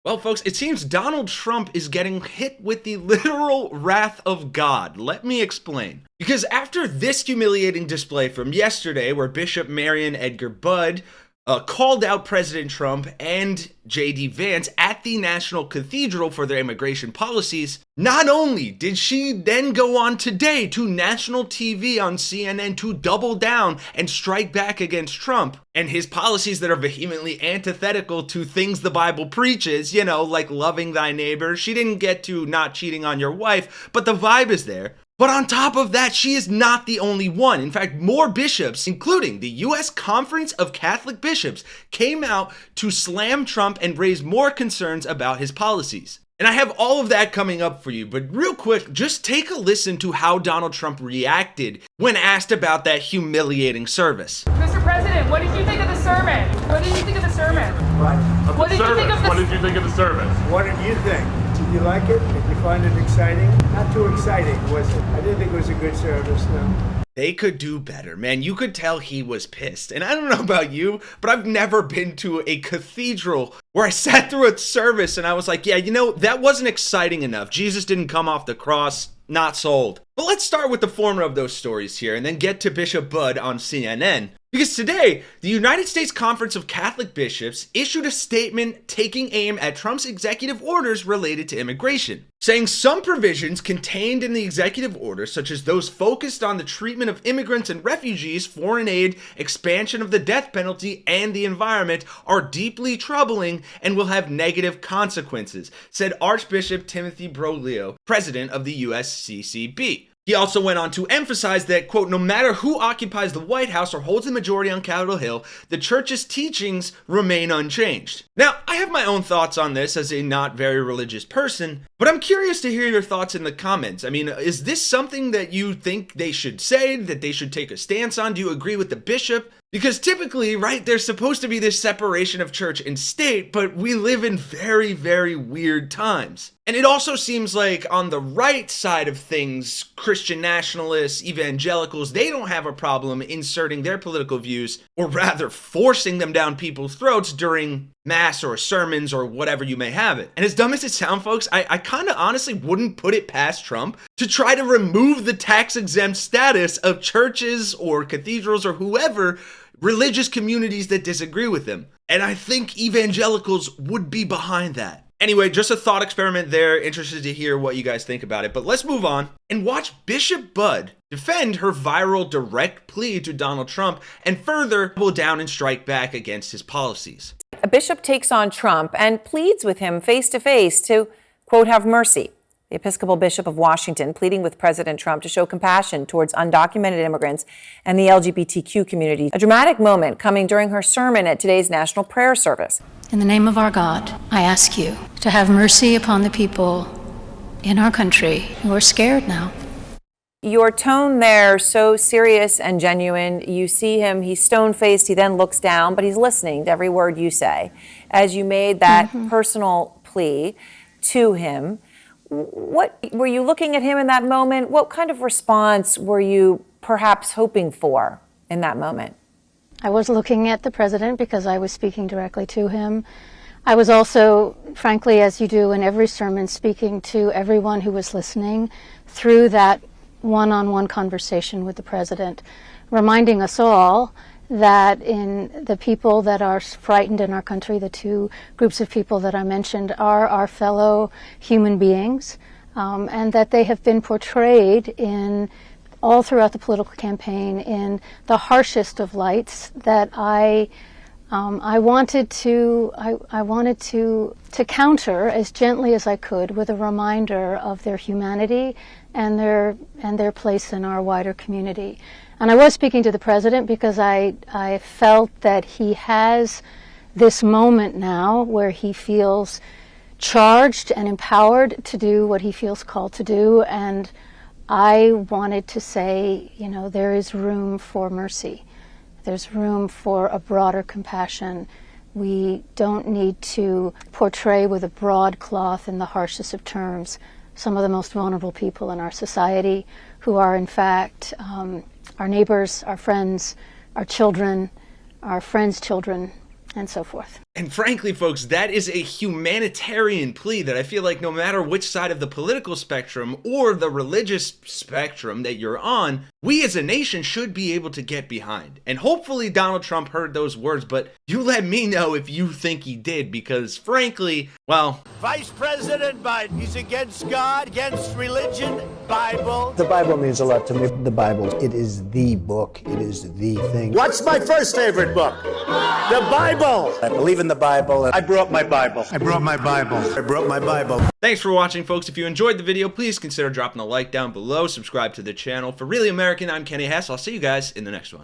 Well, folks, it seems Donald Trump is getting hit with the literal wrath of God. Let me explain. Because after this humiliating display from yesterday, where Bishop Marion Edgar Budde called out President Trump and J.D. Vance at the National Cathedral for their immigration policies, not only did she then go on today to national TV on CNN to double down and strike back against Trump and his policies that are vehemently antithetical to things the Bible preaches, like loving thy neighbor. She didn't get to not cheating on your wife, but the vibe is there. But on top of that, she is not the only one. In fact, more bishops, including the U.S. Conference of Catholic Bishops, came out to slam Trump and raise more concerns about his policies. And I have all of that coming up for you, but real quick, just take a listen to how Donald Trump reacted when asked about that humiliating service. Mr. President, what did you think of the sermon? What did you think of the sermon? What did you think of the service? What did you think? Did you like it? Did you find it exciting? Not too exciting, was it? I didn't think it was a good service, no. They could do better, man. You could tell he was pissed. And I don't know about you, but I've never been to a cathedral where I sat through a service and I was like, yeah, that wasn't exciting enough. Jesus didn't come off the cross. Not sold. But let's start with the former of those stories here and then get to Bishop Budde on CNN. Because today, the United States Conference of Catholic Bishops issued a statement taking aim at Trump's executive orders related to immigration, saying some provisions contained in the executive order, such as those focused on the treatment of immigrants and refugees, foreign aid, expansion of the death penalty, and the environment, are deeply troubling and will have negative consequences, said Archbishop Timothy Broglio, president of the USCCB. He also went on to emphasize that, quote, no matter who occupies the White House or holds the majority on Capitol Hill, the church's teachings remain unchanged. Now, I have my own thoughts on this as a not very religious person, but I'm curious to hear your thoughts in the comments. I mean, is this something that you think they should say, that they should take a stance on? Do you agree with the bishop? Because typically, right, there's supposed to be this separation of church and state, but we live in very, very weird times. And it also seems like on the right side of things, Christian nationalists, evangelicals, they don't have a problem inserting their political views, or rather forcing them down people's throats during mass or sermons or whatever you may have it. And as dumb as it sounds, folks, I kind of honestly wouldn't put it past Trump to try to remove the tax-exempt status of churches or cathedrals or whoever, religious communities that disagree with him. And I think evangelicals would be behind that. Anyway, just a thought experiment there. Interested to hear what you guys think about it. But let's move on and watch Bishop Budde defend her viral direct plea to Donald Trump and further double down and strike back against his policies. A bishop takes on Trump and pleads with him face to face to, quote, have mercy. The Episcopal Bishop of Washington pleading with President Trump to show compassion towards undocumented immigrants and the LGBTQ community. A dramatic moment coming during her sermon at today's national prayer service. In the name of our God, I ask you to have mercy upon the people in our country who are scared now. Your tone there, so serious and genuine. You see him, he's stone-faced, he then looks down, but he's listening to every word you say. As you made that personal plea to him, what were you looking at him in that moment? What kind of response were you perhaps hoping for in that moment? I was looking at the president because I was speaking directly to him. I was also, frankly, as you do in every sermon, speaking to everyone who was listening through that one-on-one conversation with the president, reminding us all that in the people that are frightened in our country, the two groups of people that I mentioned are our fellow human beings, and that they have been portrayed in all throughout the political campaign in the harshest of lights that I wanted to counter as gently as I could with a reminder of their humanity and their place in our wider community. And I was speaking to the president because I felt that he has this moment now where he feels charged and empowered to do what he feels called to do, and I wanted to say, there is room for mercy. There's room for a broader compassion. We don't need to portray with a broad cloth in the harshest of terms some of the most vulnerable people in our society who are, in fact, our neighbors, our friends, our children, our friends' children, and so forth. And frankly, folks, that is a humanitarian plea that I feel like no matter which side of the political spectrum or the religious spectrum that you're on, we as a nation should be able to get behind. And hopefully Donald Trump heard those words, but you let me know if you think he did, because frankly, well... Vice President Biden, he's against God, against religion, Bible. The Bible means a lot to me. The Bible, it is the book. It is the thing. What's my first favorite book? The Bible. I believe in the Bible. I brought my Bible. I brought my Bible. I brought my Bible. Thanks for watching, folks. If you enjoyed the video, please consider dropping a like down below. Subscribe to the channel. For Really American, I'm Kenny Hesse. I'll see you guys in the next one.